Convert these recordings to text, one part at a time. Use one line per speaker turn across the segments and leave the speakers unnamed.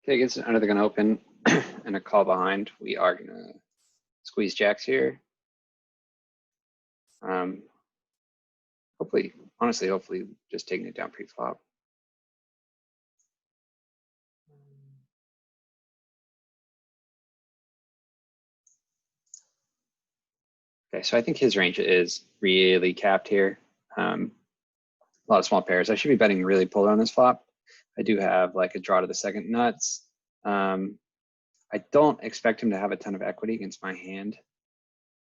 Okay, against another gun open and a call behind. We are gonna squeeze jacks here. Hopefully, honestly, hopefully just taking it down pre-flop. Okay, so I think his range is really capped here. A lot of small pairs. I should be betting really polar on this flop. I do have like a draw to the second nuts. I don't expect him to have a ton of equity against my hand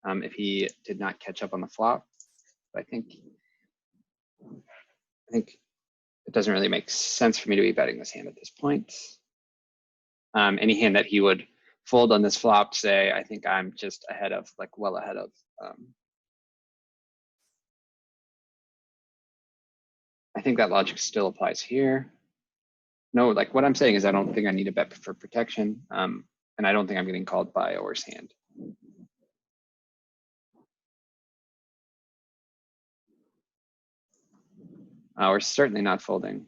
if he did not catch up on the flop. But I think it doesn't really make sense for me to be betting this hand at this point. Any hand that he would fold on this flop, say, I think I'm just ahead of, like well ahead of. I think that logic still applies here. No, like what I'm saying is I don't think I need a bet for protection. And I don't think I'm getting called by a worse hand. We're certainly not folding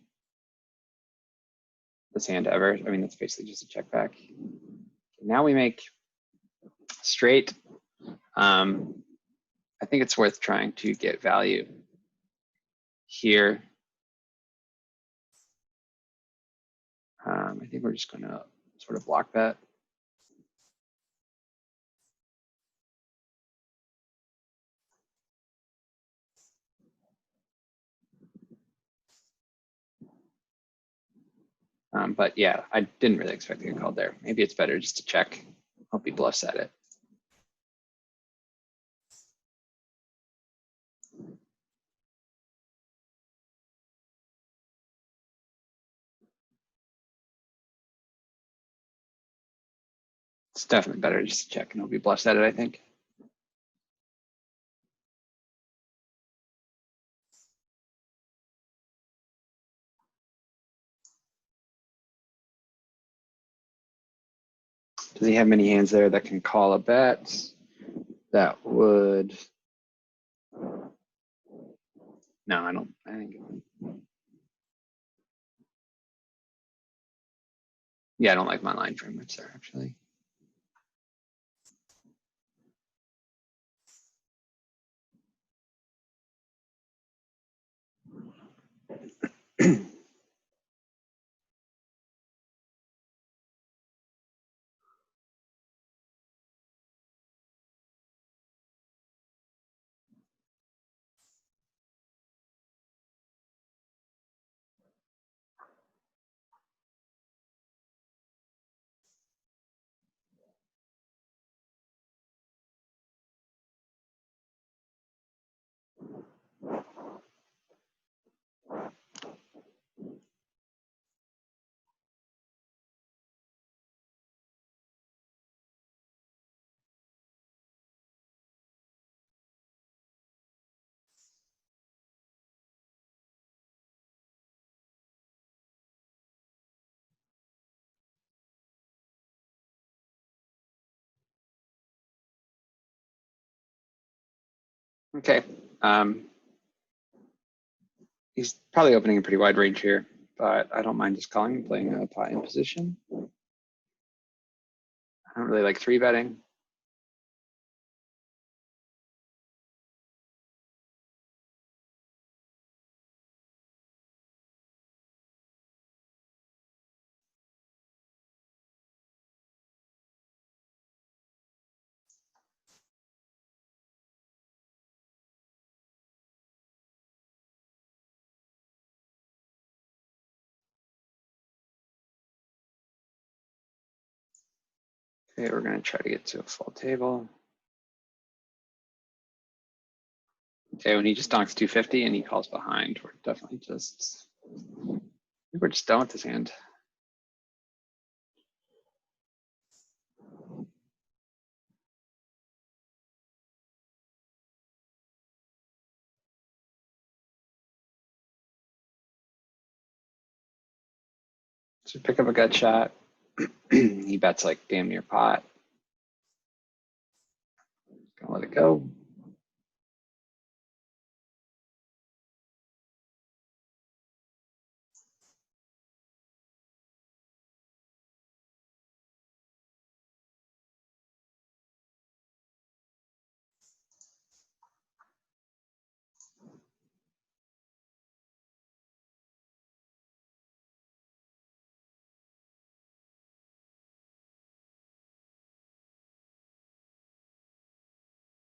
this hand ever. I mean, that's basically just a check back. Now we make straight. I think it's worth trying to get value here. I think we're just gonna sort of block bet. But yeah, I didn't really expect to get called there. Maybe it's better just to check. Hope he bluffs at it. It's definitely better just to check and hope he bluffs at it, I think. Does he have many hands there that can call a bet? That would. No, I don't. I think. Yeah, I don't like my line very much there, actually. Okay. He's probably opening a pretty wide range here, but I don't mind just calling and playing a pot in position. I don't really like three betting. Okay, we're gonna try to get to a full table. Okay, when he just donks 250 and he calls behind, we're definitely just, we're just done with this hand. So pick up a gut shot. He bets like damn near pot. Gonna let it go.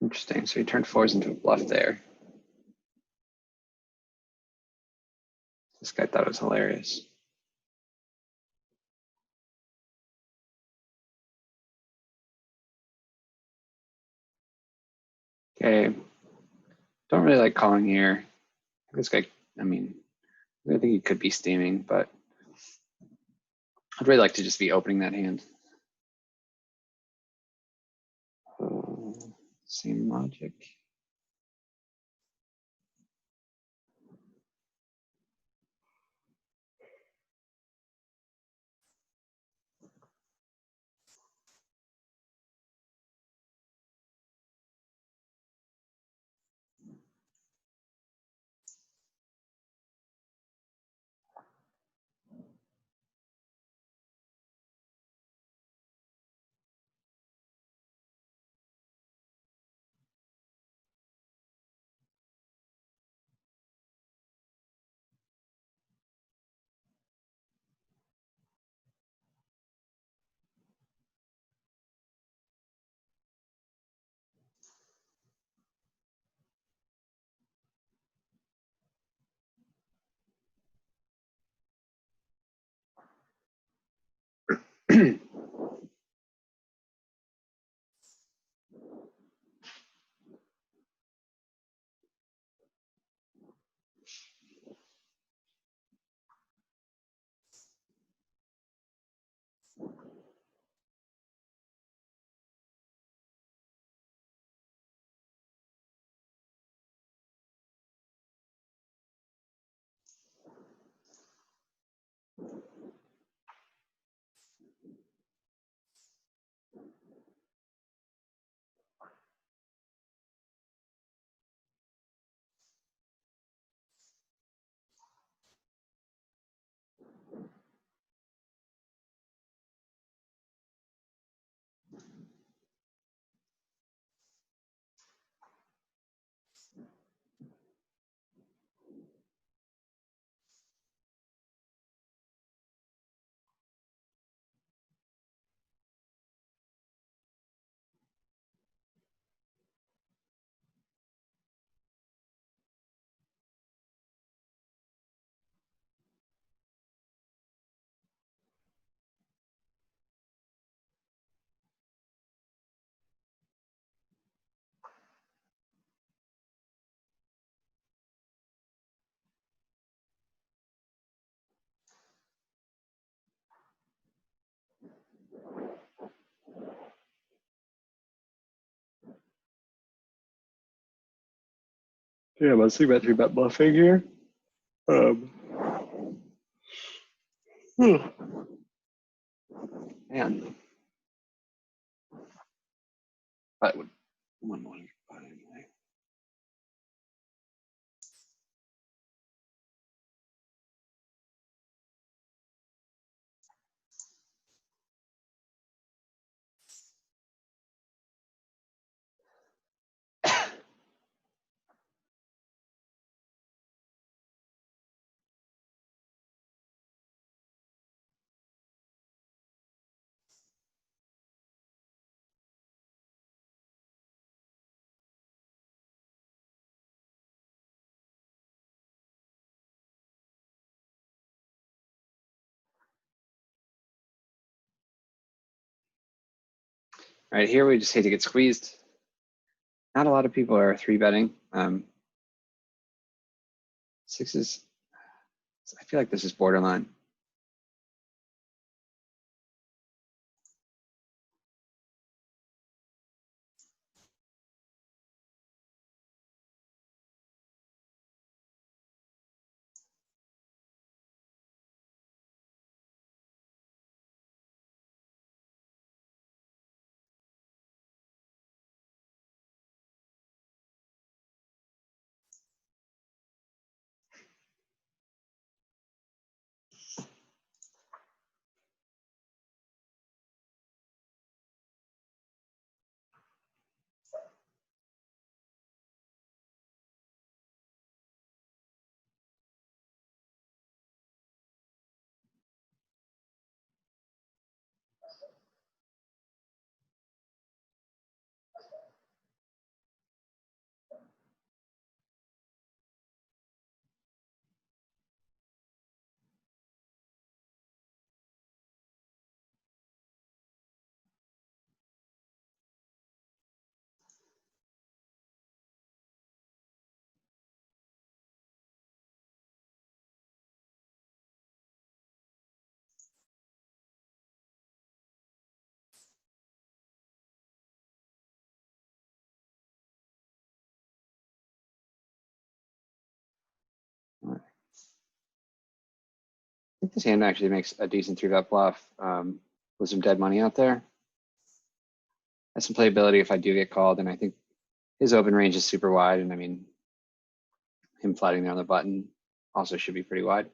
Interesting. So he turned fours into a bluff there. This guy thought it was hilarious. Okay. Don't really like calling here. This guy, I mean, I think he could be steaming, but I'd really like to just be opening that hand. Same logic. Yeah, let's see about 3-bet bluffing here. Man, that would 1-1. Anyway. All right, here we just hate to get squeezed. Not a lot of people are 3-betting. Sixes, I feel like this is borderline. think this hand actually makes a decent 3-bet bluff with some dead money out there. Has some playability if I do get called, and I think his open range is super wide, and I mean, him flatting there on the button also should be pretty wide.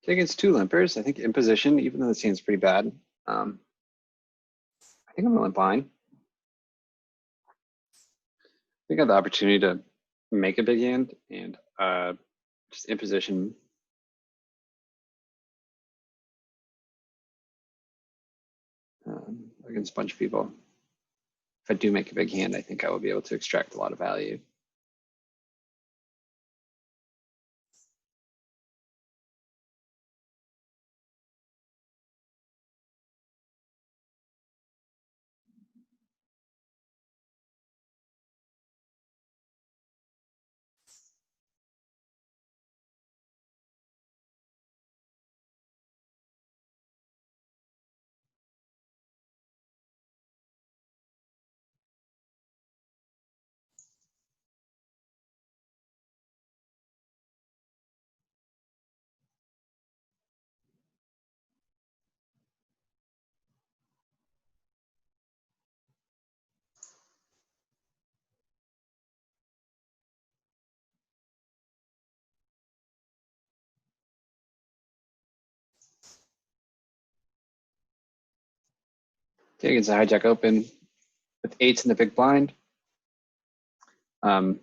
Against 2 limpers, I think in position, even though this hand's pretty bad, I think I'm gonna limp line. I think I have the opportunity to make a big hand and just in position. Against a bunch of people. If I do make a big hand, I think I will be able to extract a lot of value. Okay, against a hijack open with 8s in the big blind. Think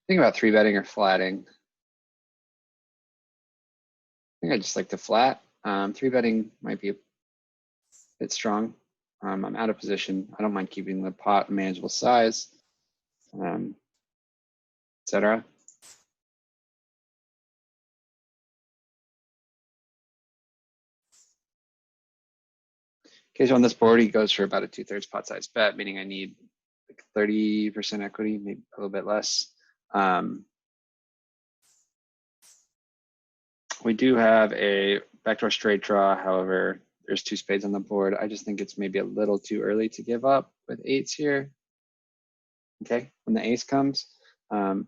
about 3-betting or flatting. I think I just like to flat. 3-betting might be a bit strong. I'm out of position. I don't mind keeping the pot a manageable size, etc. Okay, so on this board, he goes for about a 2/3 pot size bet, meaning I need like 30% equity, maybe a little bit less. We do have a backdoor straight draw. However, there's 2 spades on the board. I just think it's maybe a little too early to give up with 8s here. Okay, when the ace comes, you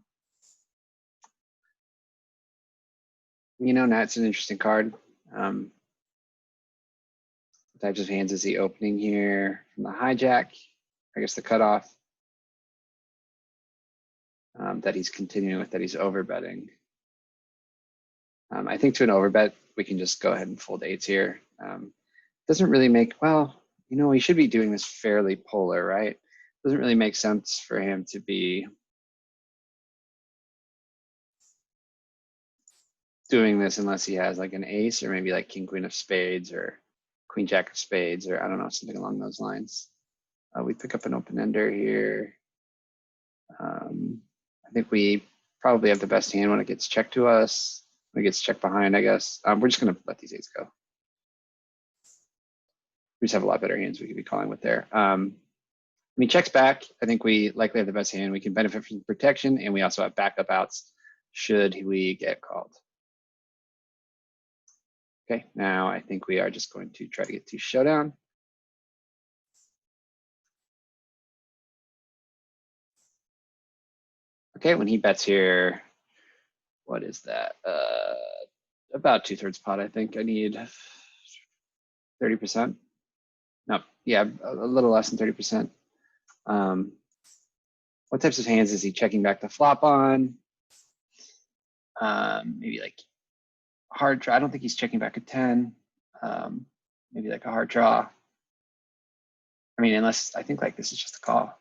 know, Nat's an interesting card. Types of hands is he opening here from the hijack? I guess the cutoff that he's continuing with, that he's overbetting. I think to an overbet, we can just go ahead and fold 8s here. Doesn't really make, well, you know, he should be doing this fairly polar, right? Doesn't really make sense for him to be doing this unless he has like an ace or maybe like king, queen of spades or queen, jack of spades, or I don't know, something along those lines. We pick up an open ender here. I think we probably have the best hand when it gets checked to us. When it gets checked behind, I guess. We're just gonna let these 8s go. We just have a lot better hands we could be calling with there. When he checks back, I think we likely have the best hand. We can benefit from protection, and we also have backup outs should we get called. Okay, now I think we are just going to try to get to showdown. Okay, when he bets here, what is that? About 2/3 pot, I think. I need 30%. No, yeah, a little less than 30%. What types of hands is he checking back the flop on? Maybe like hard draw. I don't think he's checking back a 10. Maybe like a hard draw. I mean, unless I think like this is just a call.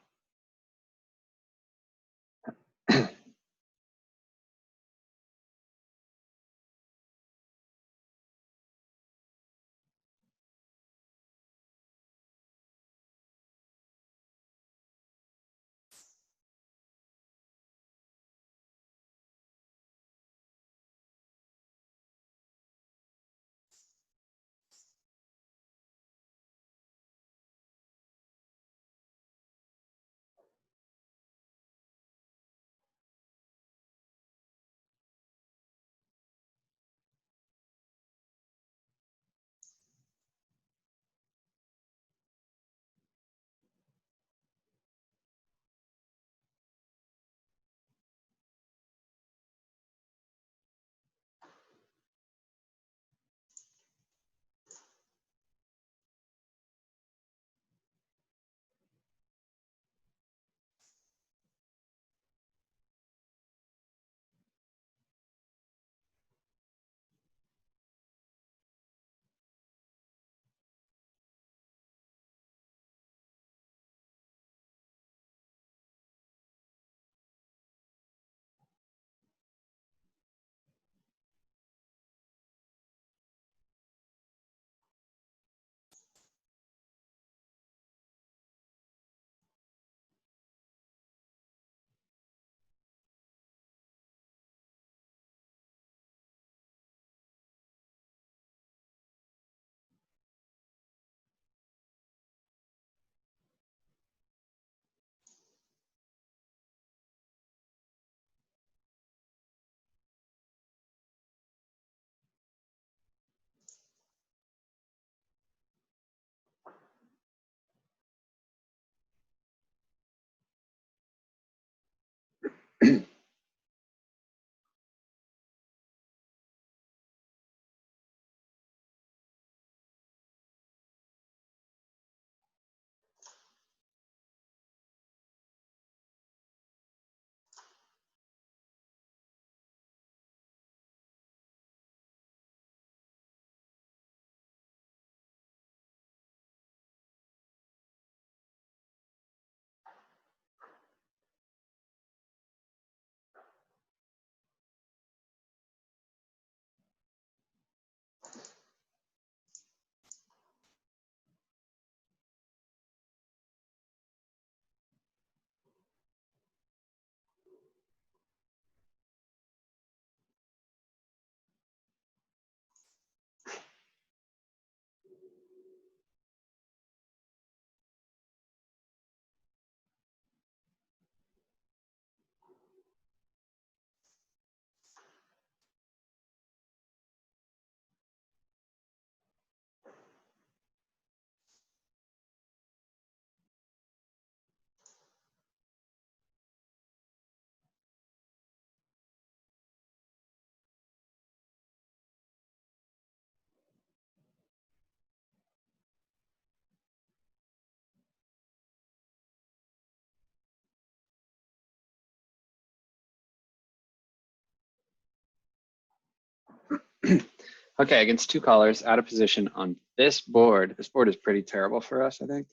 Okay, against 2 callers, out of position on this board. This board is pretty terrible for us, I think.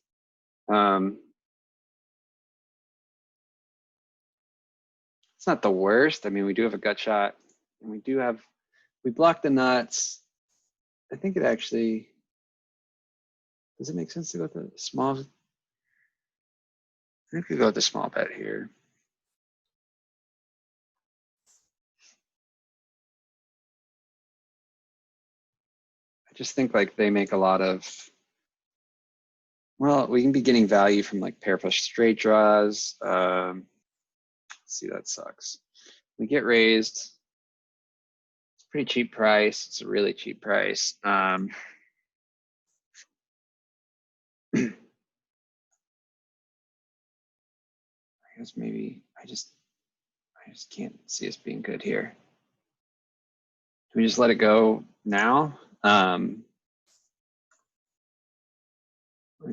It's not the worst. I mean, we do have a gut shot, and we block the nuts. I think it actually, does it make sense to go with the small? I think we go with the small bet here. I just think like they make a lot of, well, we can be getting value from like pair flush straight draws. Let's see, that sucks. We get raised. It's a pretty cheap price. It's a really cheap price. I guess maybe I just can't see us being good here. Do we just let it go now? I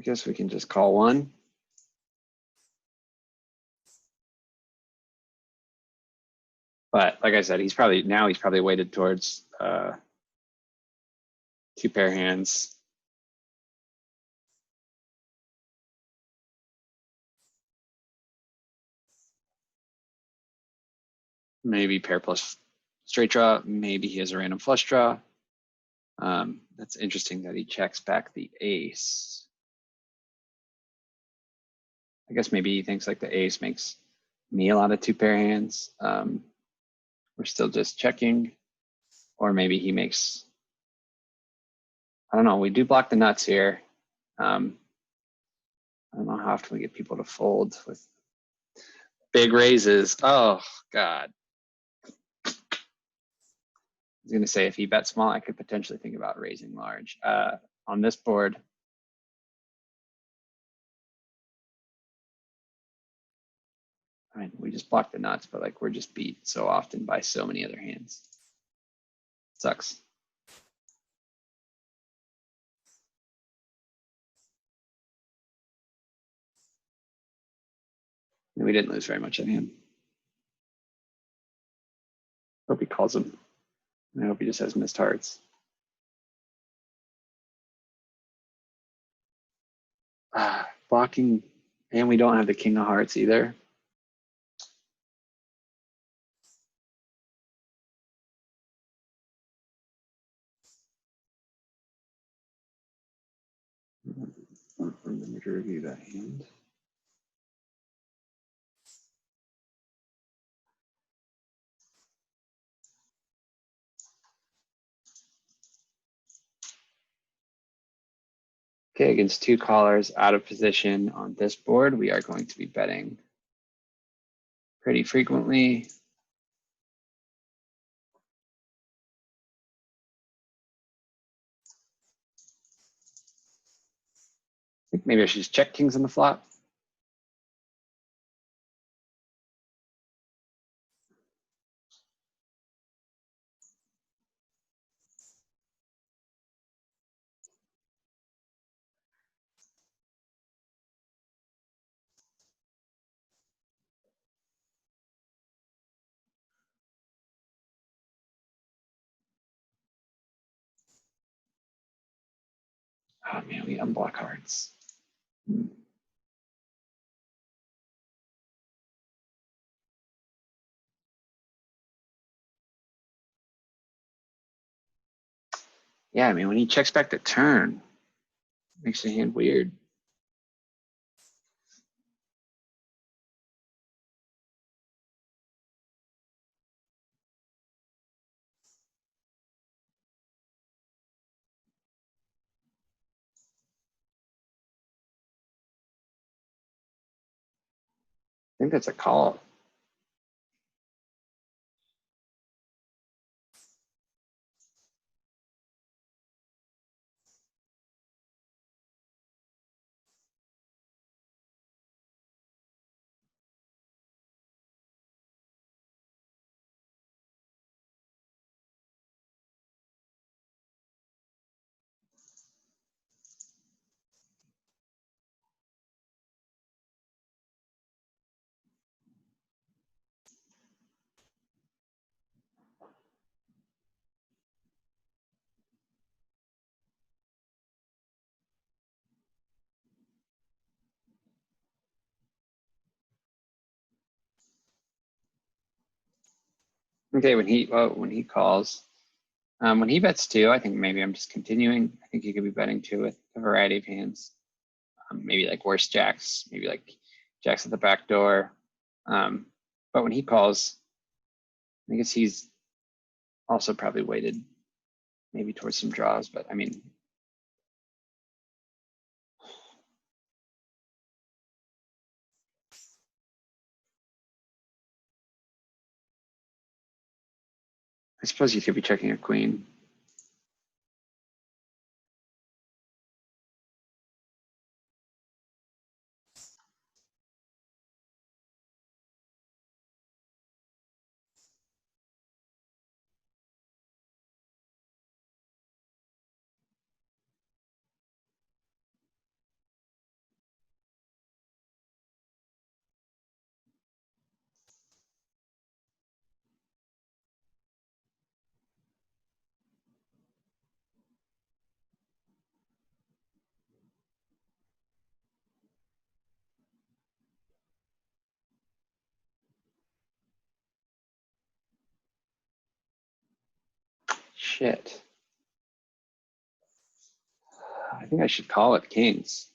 guess we can just call one. But like I said, he's probably weighted towards two pair hands. Maybe pair plus straight draw. Maybe he has a random flush draw. That's interesting that he checks back the ace. I guess maybe he thinks like the ace makes me a lot of two pair hands. We're still just checking. Or maybe he makes, I don't know, we do block the nuts here. I don't know how often we get people to fold with big raises. Oh, God. I was going to say if he bet small, I could potentially think about raising large. On this board, I mean, we just blocked the nuts, but like we're just beat so often by so many other hands. Sucks. We didn't lose very much at hand. Hope he calls him. I hope he just has missed hearts. Blocking, and we don't have the king of hearts either. Remember to review that hand. Okay, against two callers out of position on this board, we are going to be betting pretty frequently. I think maybe I should just check kings on the flop. Oh man, we unblock hearts. Yeah, I mean, when he checks back the turn, it makes the hand weird. I think that's a call. Okay, when he calls, when he bets two, I think maybe I'm just continuing. I think he could be betting two with a variety of hands. Maybe like worse jacks, maybe like jacks at the back door. But when he calls, I guess he's also probably weighted maybe towards some draws, but I mean, I suppose you could be checking a queen. Shit. I think I should call it kings.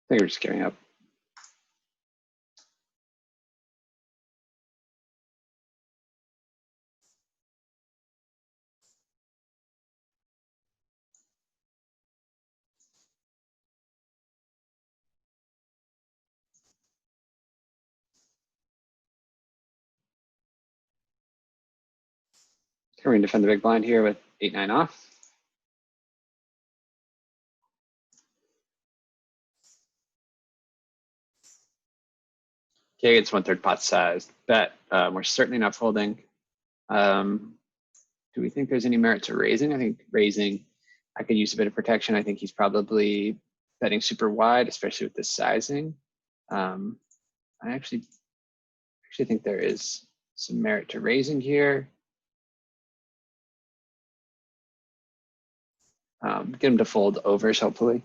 I think we're just giving up. We're going to defend the big blind here with 8-9 off. Okay, it's 1/3 pot size. Bet. We're certainly not folding. Do we think there's any merit to raising? I think raising, I could use a bit of protection. I think he's probably betting super wide, especially with this sizing. I actually think there is some merit to raising here. Get him to fold overs, hopefully.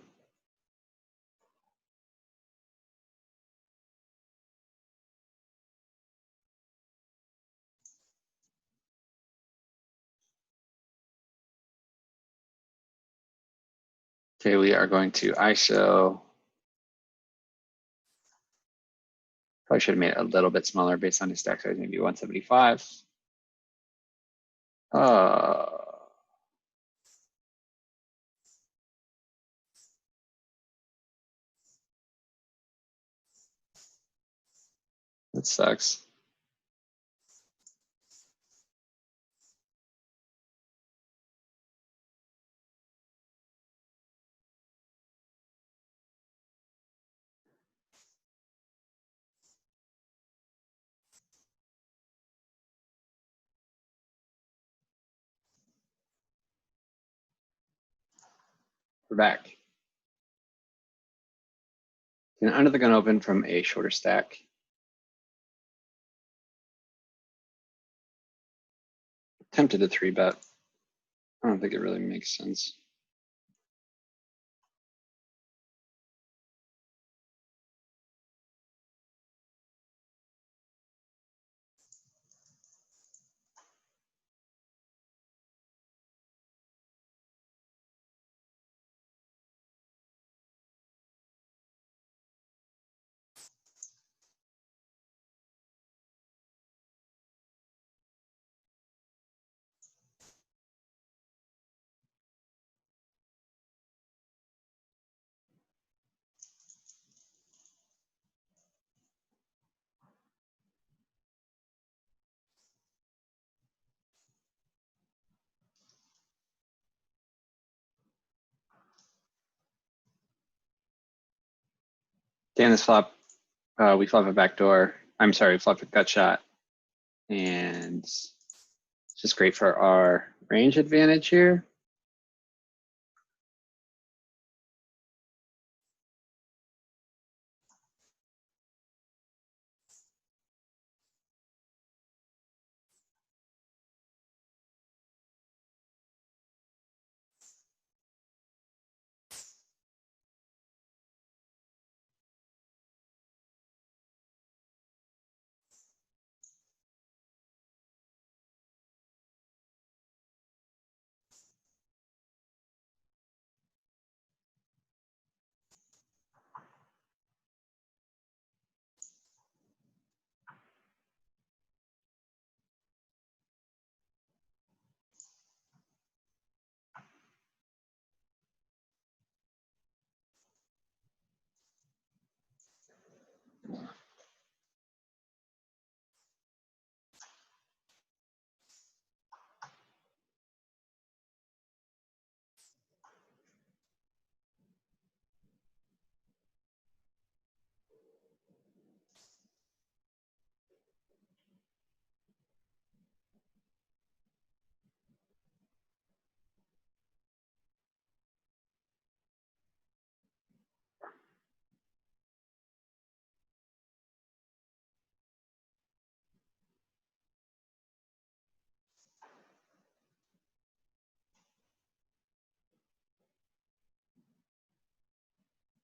Okay, we are going to ISO. Probably should have made it a little bit smaller based on his stack size, maybe 175. That sucks. We're back. And under the gun open from a shorter stack. Tempted to 3-bet. I don't think it really makes sense. Dan, this flop, we flop a backdoor. I'm sorry, we flop a gut shot. And it's just great for our range advantage here.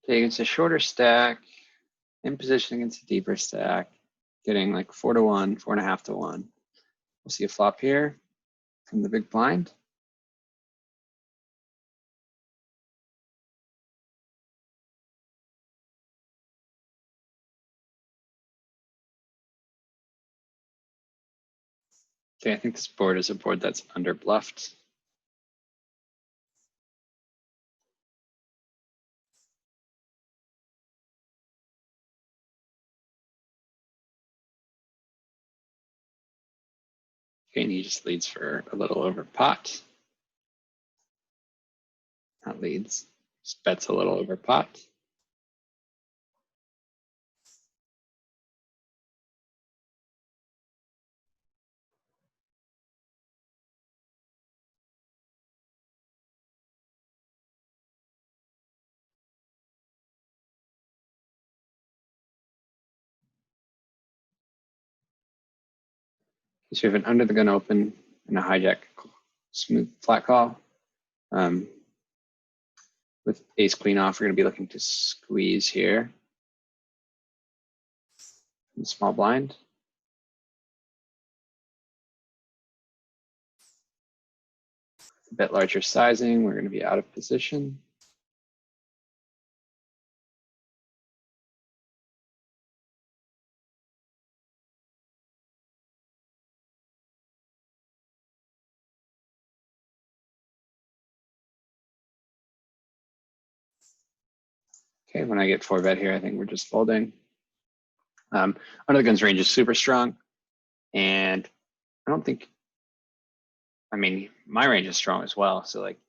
Okay, against a shorter stack, in position against a deeper stack, getting like 4-1, 4.5-1. We'll see a flop here from the big blind. Okay, I think this board is a board that's under bluffed. Okay, and he just leads for a little over pot. Not leads, just bets a little over pot. So we have an under the gun open and a hijack smooth flat call. With ace queen off, we're going to be looking to squeeze here. Small blind. A bit larger sizing, we're going to be out of position. Okay, when I get 4-bet here, I think we're just folding. Under the guns range is super strong. And I don't think, I mean, my range is strong as well. So like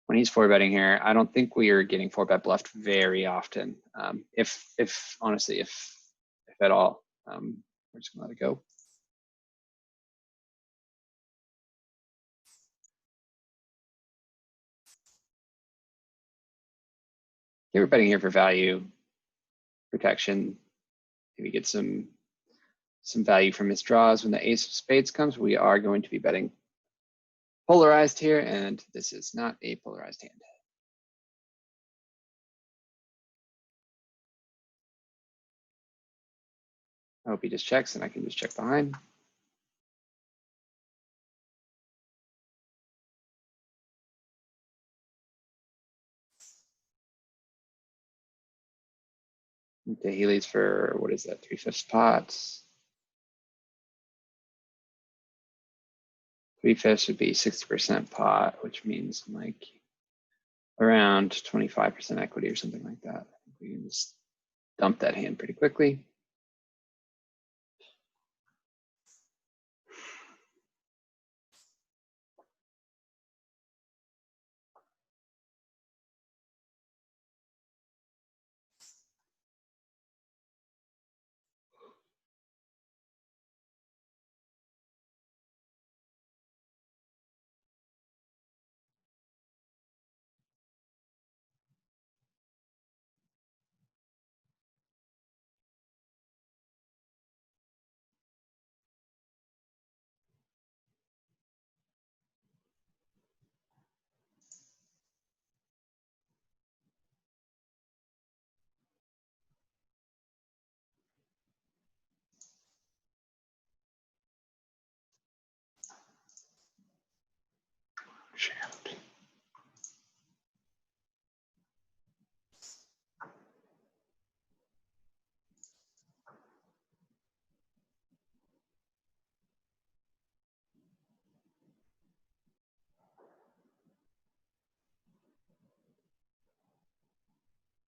when he's 4-betting here, I don't think we are getting 4-bet bluffed very often. If honestly, if at all, we're just gonna let it go. Okay, we're betting here for value, protection. Maybe get some value from his draws. When the ace of spades comes, we are going to be betting polarized here, and this is not a polarized hand. I hope he just checks and I can just check behind. Okay, he leads for, what is that, 3/5 pots. 3/5 would be 60% pot, which means like around 25% equity or something like that. We can just dump that hand pretty quickly.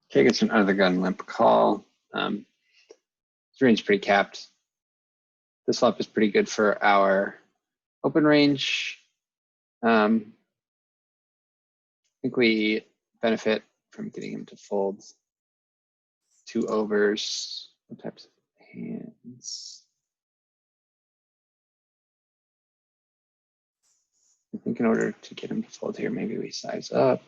Okay, gets an under the gun limp call. His range is pretty capped. This flop is pretty good for our open range. I think we benefit from getting him to fold 2 overs. What types of hands? I think in order to get him to fold here, maybe we size up.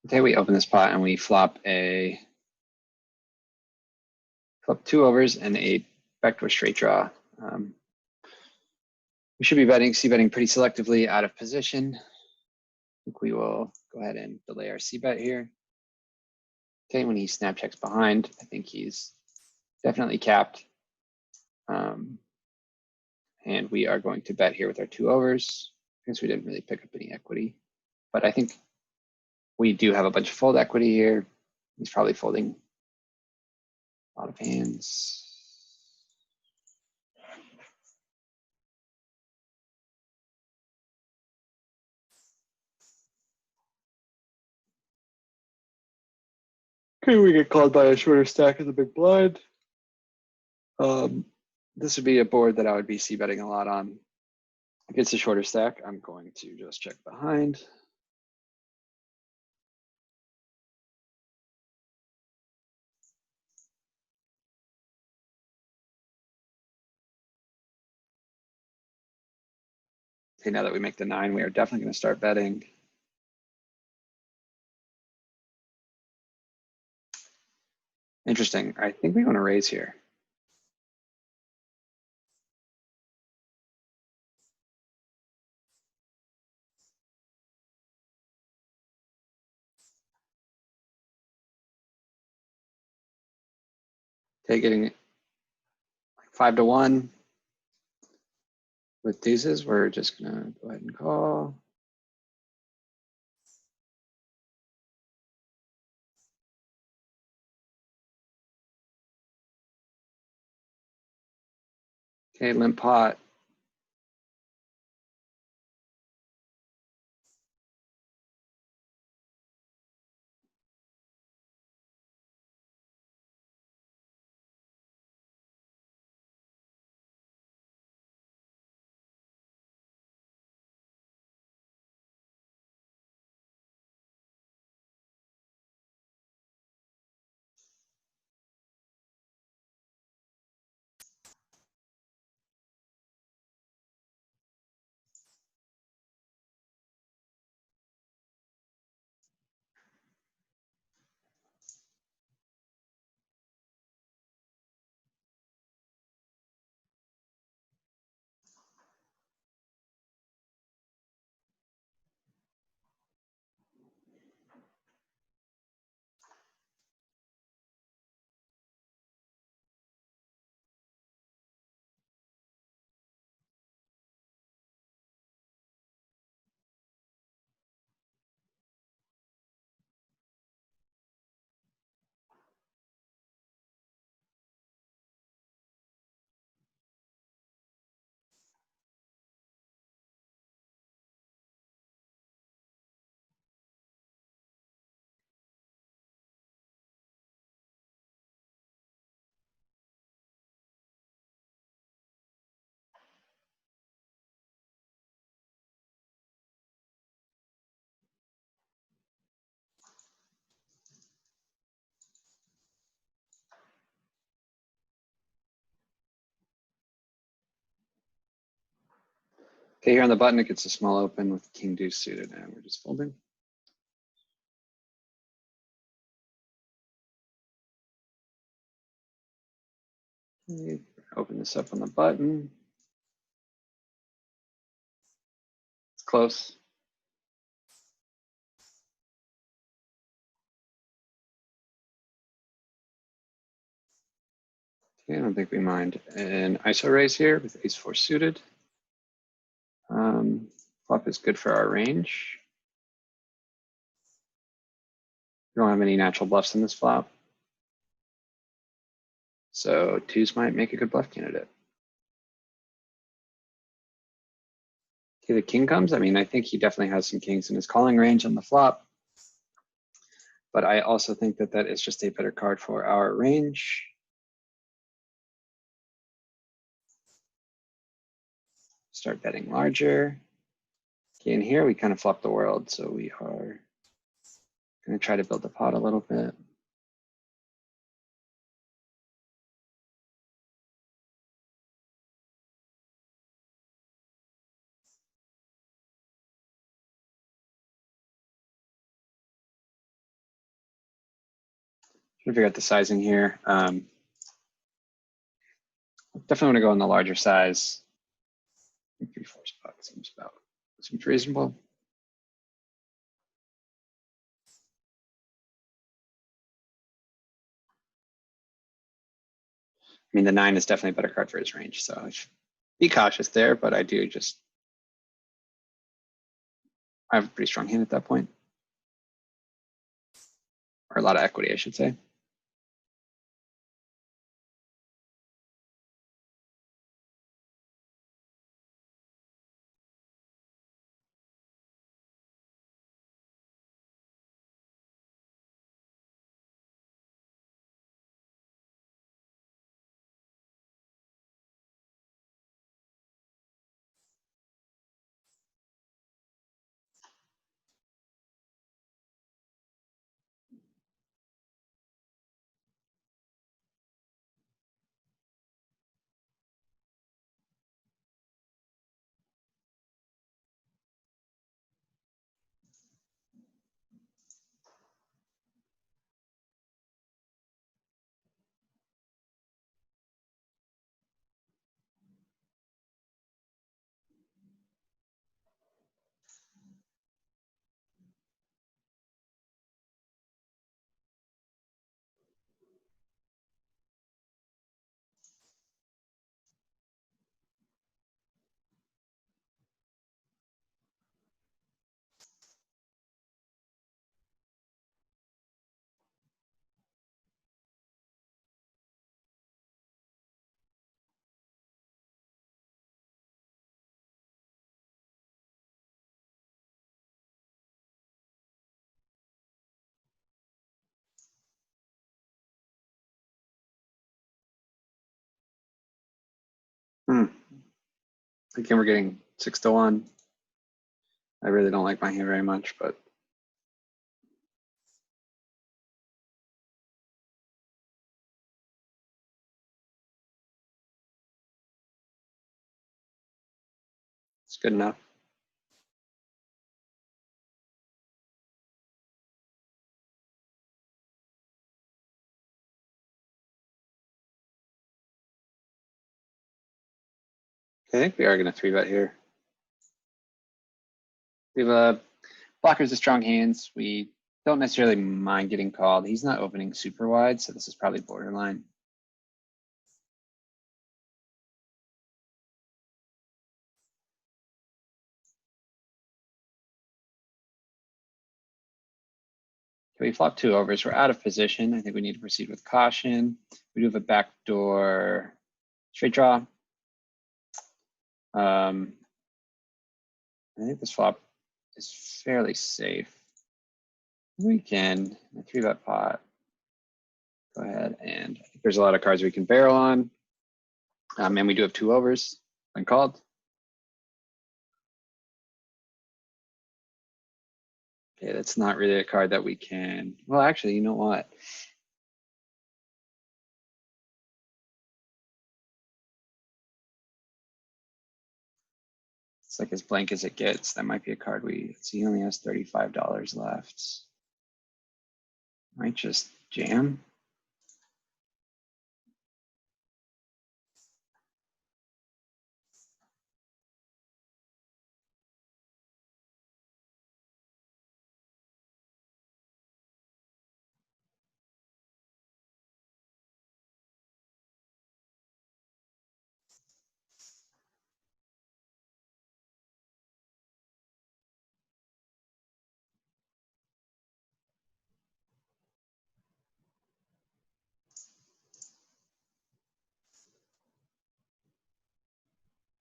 Okay, we open this pot and we flop two overs and a backdoor straight draw. We should be betting, c-betting pretty selectively out of position. I think we will go ahead and delay our c-bet here. Okay, when he snap checks behind, I think he's definitely capped. And we are going to bet here with our 2 overs. I guess we didn't really pick up any equity, but I think we do have a bunch of fold equity here. He's probably folding a lot of hands. Okay, we get called by a shorter stack of the big blind. This would be a board that I would be c-betting a lot on. If it's a shorter stack, I'm going to just check behind. Okay, now that we make the 9, we are definitely going to start betting. Interesting. I think we want to raise here. Okay, getting 5-1 with deuces. We're just going to go ahead and call. Okay, limp pot. Okay, here on the button, it gets a small open with king deuce suited, and we're just folding. Okay, open this up on the button. It's close. Okay, I don't think we mind an ISO raise here with ace-4 suited. Flop is good for our range. We don't have any natural bluffs in this flop. So 2s might make a good bluff candidate. Okay, the king comes. I mean, I think he definitely has some kings in his calling range on the flop. But I also think that that is just a better card for our range. Start betting larger. Okay, and here we kind of flop the world. So we are going to try to build the pot a little bit. Trying to figure out the sizing here. Definitely want to go in the larger size. 3/4 spot seems reasonable. I mean, the 9 is definitely a better card for his range, so I should be cautious there, but I have a pretty strong hand at that point. Or a lot of equity, I should say. Again, we're getting 6-1. I really don't like my hand very much, but it's good enough. I think we are going to 3-bet here. We have blockers of strong hands. We don't necessarily mind getting called. He's not opening super wide, so this is probably borderline. Okay, we flop 2 overs. We're out of position. I think we need to proceed with caution. We do have a backdoor straight draw. I think this flop is fairly safe. We can 3-bet pot. Go ahead, and I think there's a lot of cards we can barrel on. And we do have 2 overs when called. Okay, that's not really a card that we can. Well, actually, you know what? It's like as blank as it gets. That might be a card we see. He only has $35 left. Might just jam.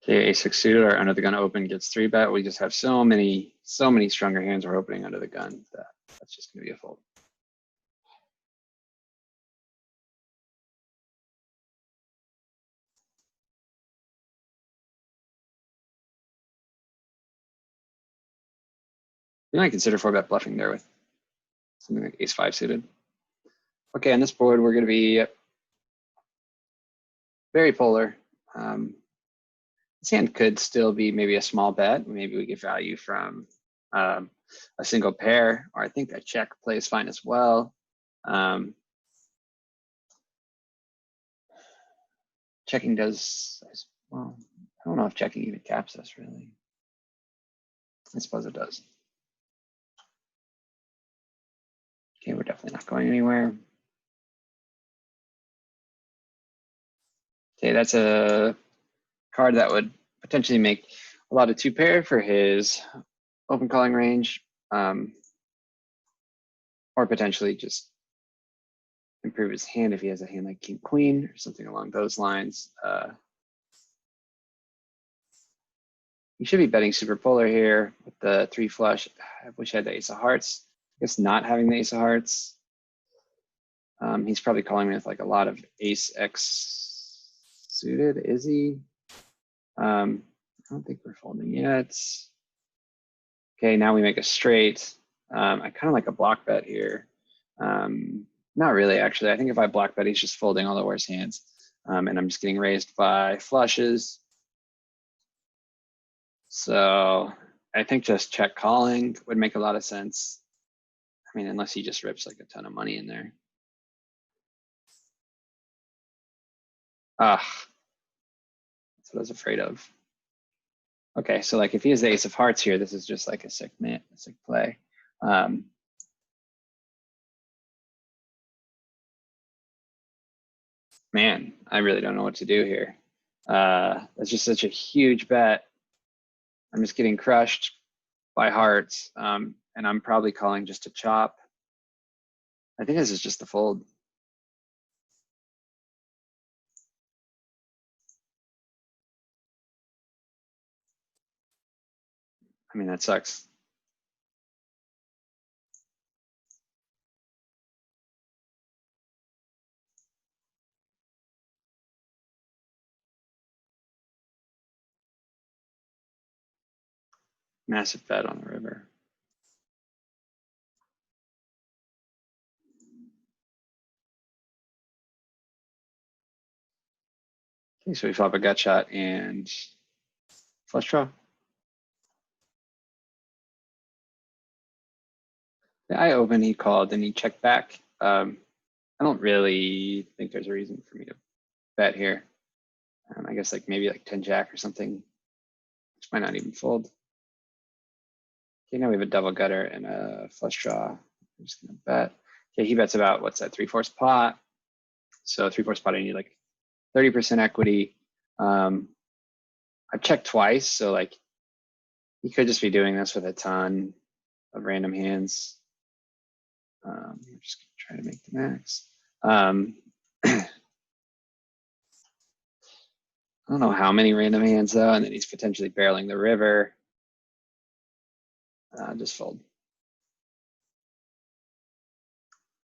Okay, ace 6 suited, our under the gun open gets 3-bet. We just have so many stronger hands we're opening under the gun that that's just gonna be a fold. You might consider 4-bet bluffing there with something like ace 5 suited. Okay, on this board, we're gonna be very polar. This hand could still be maybe a small bet. Maybe we get value from a single pair, or I think a check plays fine as well. checking does, well, I don't know if checking even caps us really. I suppose it does. Okay, we're definitely not going anywhere. Okay, that's a card that would potentially make a lot of two pair for his open calling range, or potentially just improve his hand if he has a hand like King Queen or something along those lines. He should be betting super polar here with the 3 flush. I wish I had the Ace of Hearts. I guess not having the Ace of Hearts. He's probably calling me with like a lot of Ace X suited. Is he? I don't think we're folding yet. Okay, now we make a straight. I kind of like a block bet here. Not really, actually. I think if I block bet, he's just folding all the worst hands. And I'm just getting raised by flushes. So I think just check calling would make a lot of sense. I mean, unless he just rips like a ton of money in there. Ah, that's what I was afraid of. Okay, so like if he has the Ace of Hearts here, this is just like a sick play. Man, I really don't know what to do here. That's just such a huge bet. I'm just getting crushed by hearts, and I'm probably calling just to chop. I think this is just the fold. I mean, that sucks. Massive bet on the river. Okay, so we flop a gut shot and flush draw. I opened, he called, and he checked back. I don't really think there's a reason for me to bet here. I guess like maybe like 10 jack or something, which might not even fold. Okay, now we have a double gutter and a flush draw. I'm just gonna bet. Okay, he bets about, what's that, 3/4 pot. So 3/4 pot, I need like 30% equity. I've checked twice, so like he could just be doing this with a ton of random hands. I'm just gonna try to make the max. I don't know how many random hands though, and then he's potentially barreling the river. Just fold.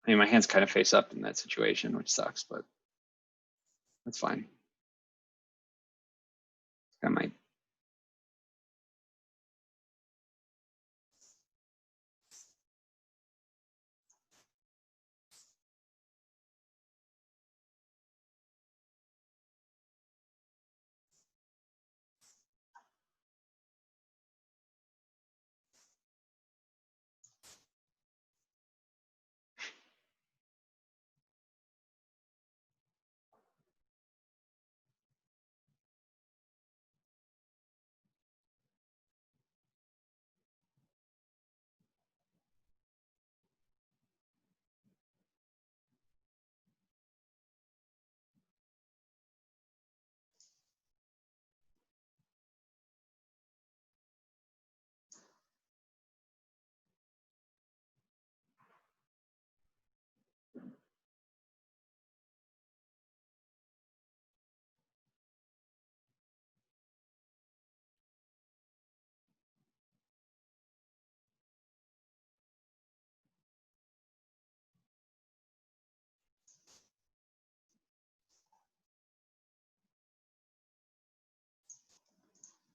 I mean, my hands kind of face up in that situation, which sucks, but that's fine. I might.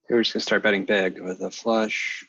We're just gonna start betting big with a flush.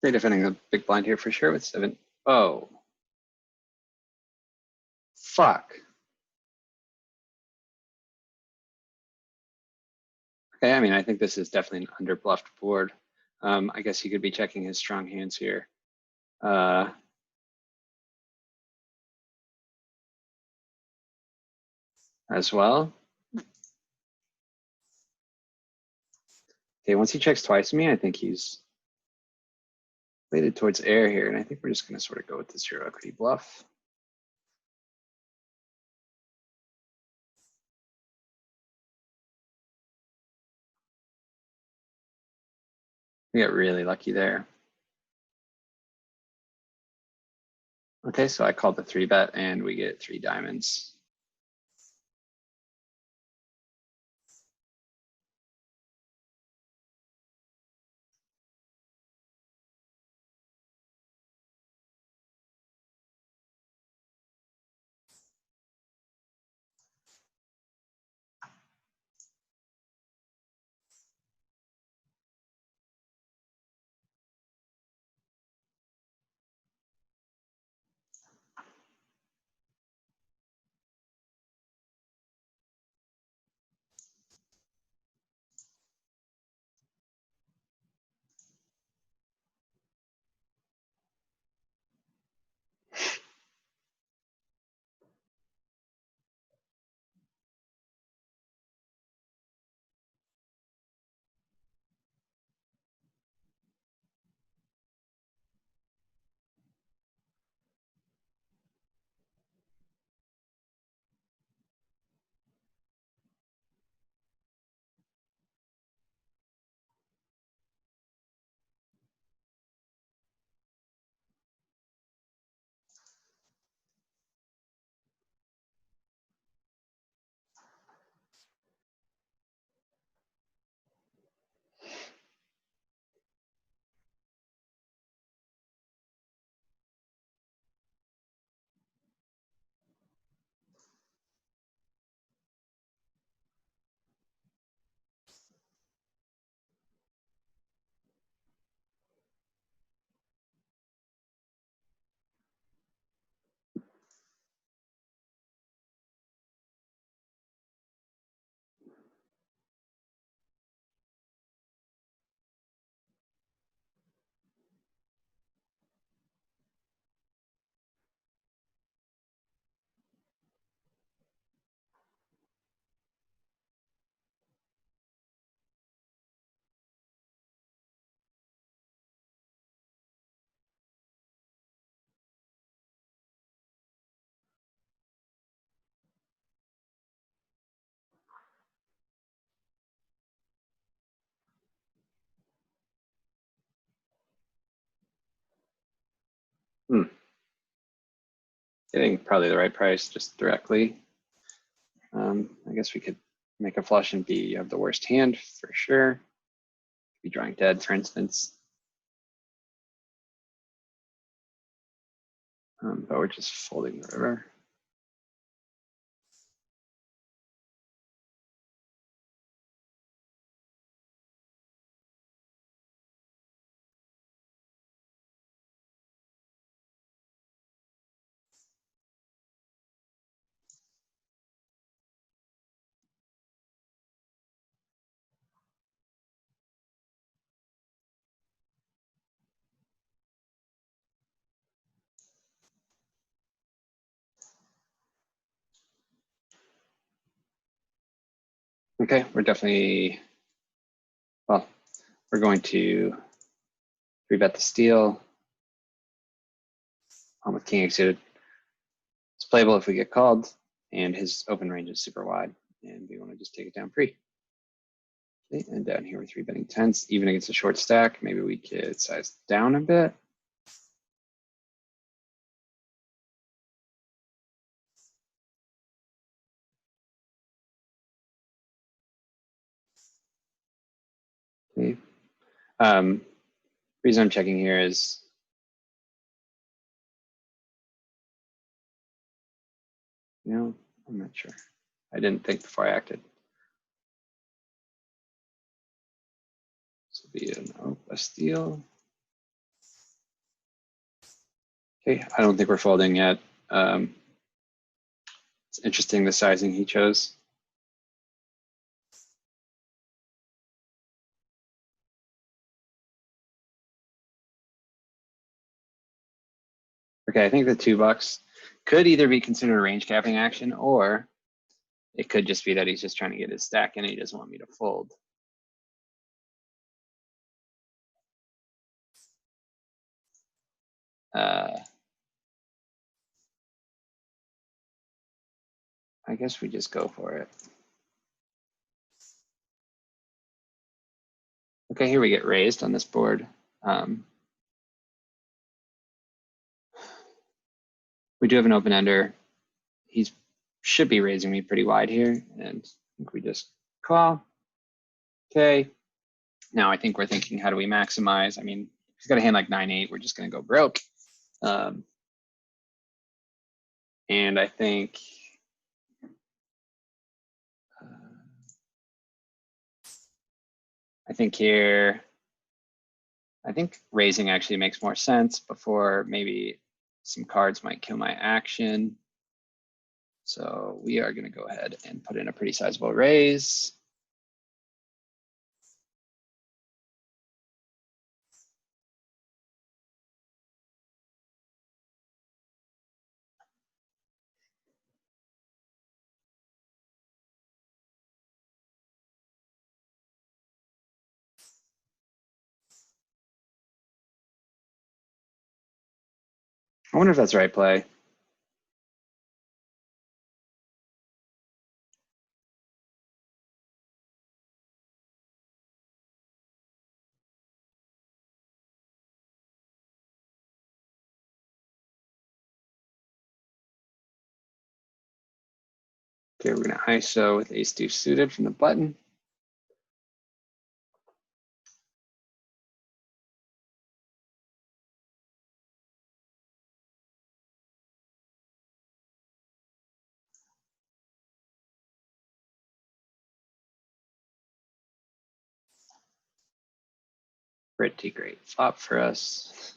Great defending the big blind here for sure with 7. Oh. Fuck. Okay, I mean, I think this is definitely an under bluffed board. I guess he could be checking his strong hands here. As well. Okay, once he checks twice to me, I think he's weighted towards air here, and I think we're just going to sort of go with the 0 equity bluff. We got really lucky there. Okay, so I called the 3-bet, and we get 3 diamonds. Getting probably the right price just directly. I guess we could make a flush and be you have the worst hand for sure. Be drawing dead, for instance. But we're just folding the river. Okay, we're definitely, well, we're going to 3-bet the steal. With king eight suited. It's playable if we get called, and his open range is super wide, and we want to just take it down pre. Okay, and down here we're 3-betting tens, even against a short stack. Maybe we could size down a bit. Okay. Reason I'm checking here is I'm not sure. I didn't think before I acted. This will be a steal. Okay, I don't think we're folding yet. It's interesting the sizing he chose. Okay, I think the $2 could either be considered a range capping action, or it could just be that he's just trying to get his stack in and he doesn't want me to fold. I guess we just go for it. Okay, here we get raised on this board. We do have an open ender. He should be raising me pretty wide here, and I think we just call. Okay. Now I think we're thinking, how do we maximize? I mean, if he's got a hand like 9-8, we're just going to go broke. And I think here, I think raising actually makes more sense before maybe some cards might kill my action. So we are going to go ahead and put in a pretty sizable raise. I wonder if that's the right play. Okay, we're going to ISO with ace deuce suited from the button. Pretty great flop for us.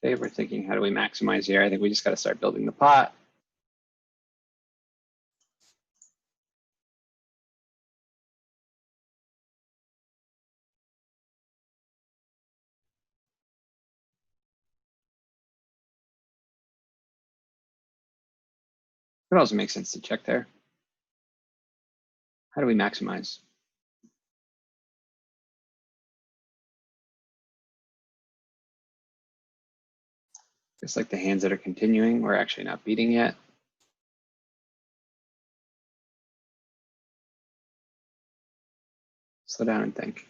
Okay, we're thinking, how do we maximize here? I think we just got to start building the pot. It also makes sense to check there. How do we maximize? Just like the hands that are continuing, we're actually not beating yet. Slow down and think.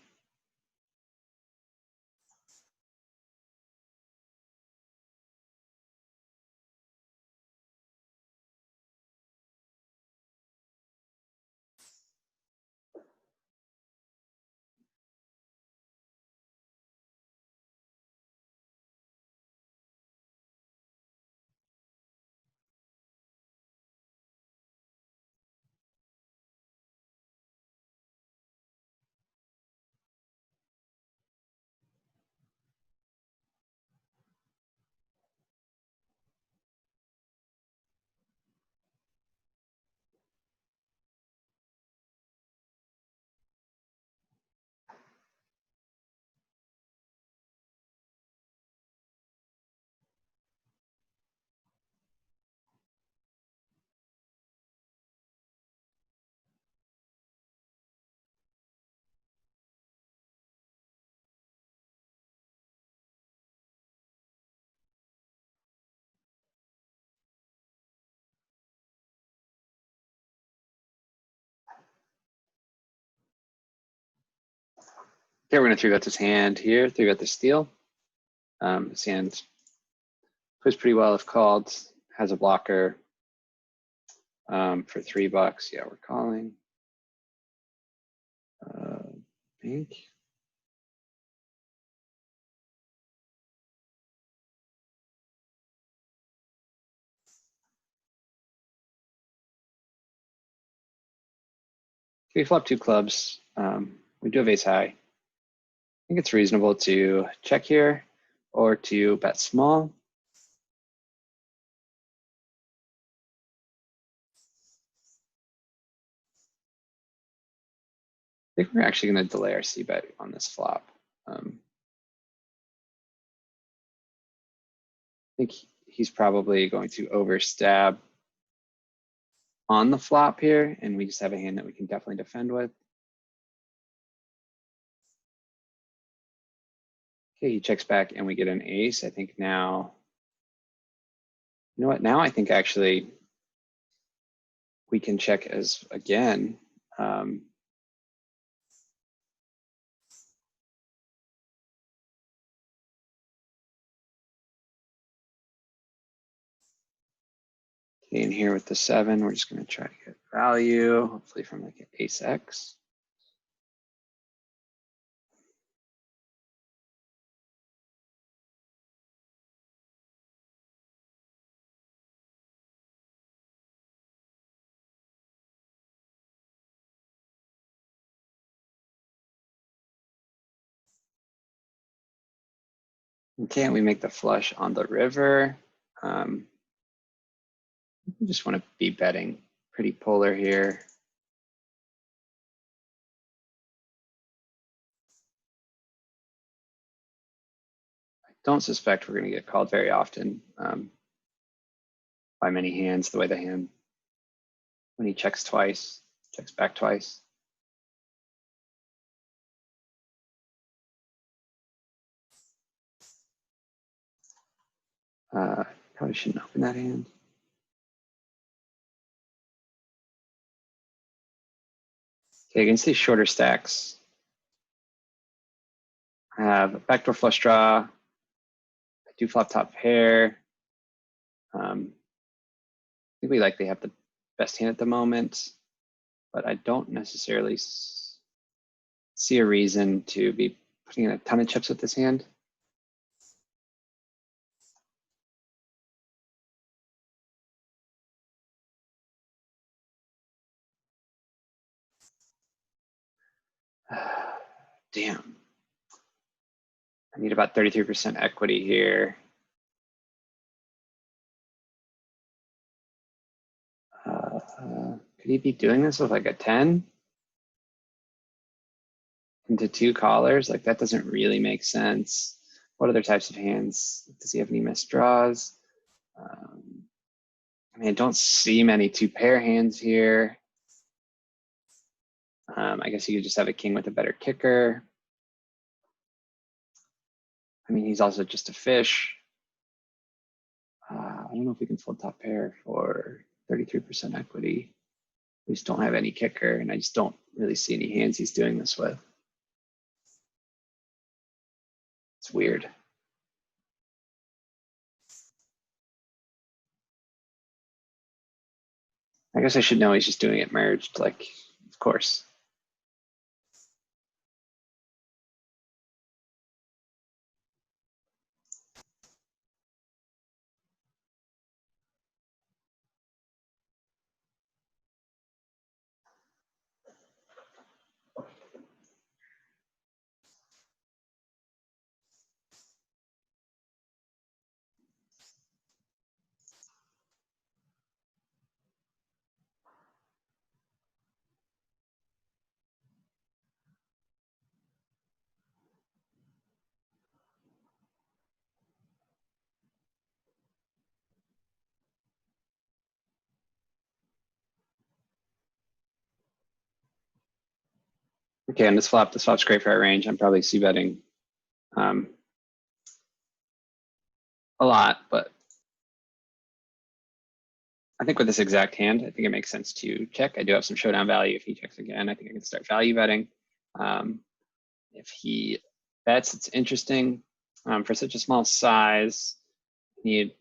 Okay, we're going to 3-bet this hand here, 3-bet the steal. This hand plays pretty well if called, has a blocker for $3. Yeah, we're calling. Pink. We flop 2 clubs. We do have ace high. think it's reasonable to check here or to bet small. I think we're actually going to delay our c-bet on this flop. I think he's probably going to overstab on the flop here, and we just have a hand that we can definitely defend with. Okay, he checks back and we get an ace. I think now, you know what? Now I think actually we can check as again. Okay, and here with the 7, we're just going to try to get value, hopefully from like an ace X. Okay, we make the flush on the river. We just want to be betting pretty polar here. I don't suspect we're going to get called very often by many hands, the way the hand, when he checks twice, checks back twice. Probably shouldn't open that hand. Okay, against these shorter stacks, I have a backdoor flush draw. I do flop top pair. I think we likely have the best hand at the moment, but I don't necessarily see a reason to be putting in a ton of chips with this hand. Damn. I need about 33% equity here. Could he be doing this with like a 10? Into 2 callers? Like that doesn't really make sense. What other types of hands? Does he have any missed draws? I mean, I don't see many 2-pair hands here. I guess you could just have a king with a better kicker. I mean, he's also just a fish. I don't know if we can fold top pair for 33% equity. We just don't have any kicker, and I just don't really see any hands he's doing this with. It's weird. I guess I should know he's just doing it merged, like, of course. Okay, and this flop's great for our range. I'm probably c-betting a lot, but I think with this exact hand, I think it makes sense to check. I do have some showdown value. If he checks again, I think I can start value betting. If he bets, it's interesting. For such a small size, need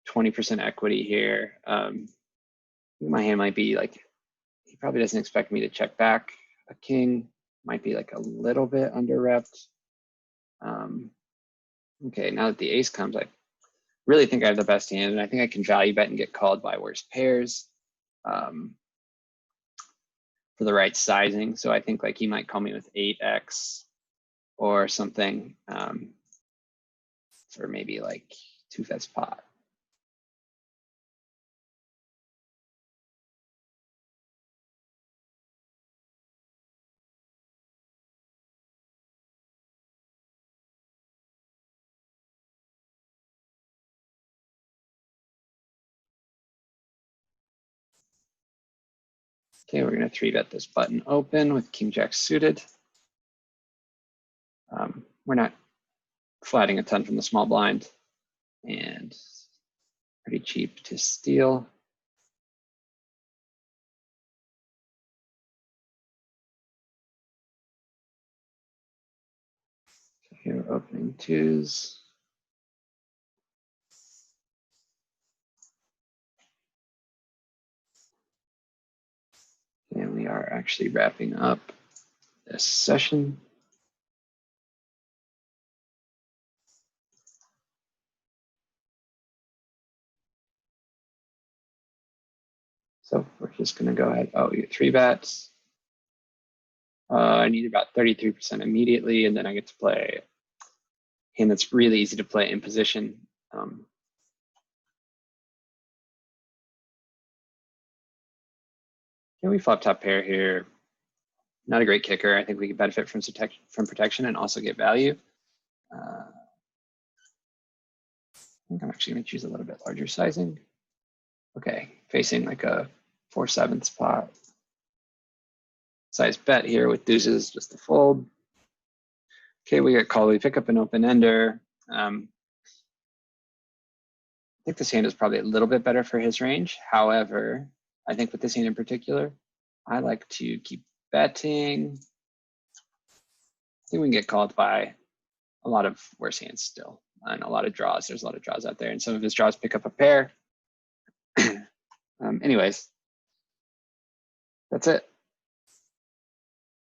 20% equity here. My hand might be like, he probably doesn't expect me to check back a king. Might be like a little bit under repped. Okay, now that the ace comes, I really think I have the best hand, and I think I can value bet and get called by worse pairs for the right sizing. So I think like he might call me with 8x. or something for maybe like 2-fets pot. Okay, we're going to 3-bet this button open with King Jack suited. We're not flatting a ton from the small blind and pretty cheap to steal. Here we're opening 2s. And we are actually wrapping up this session. So we're just going to go ahead. Oh, you get 3 bets. I need about 33% immediately, and then I get to play a hand that's really easy to play in position. Can we flop top pair here? Not a great kicker. I think we could benefit from protection and also get value. I think I'm actually going to choose a little bit larger sizing. Okay, facing like a 4/7 pot. Size bet here with deuces, just a fold. Okay, we get called. We pick up an open ender. I think this hand is probably a little bit better for his range. However, I think with this hand in particular, I like to keep betting. I think we can get called by a lot of worse hands still, and a lot of draws. There's a lot of draws out there, and some of his draws pick up a pair. Anyways, that's it.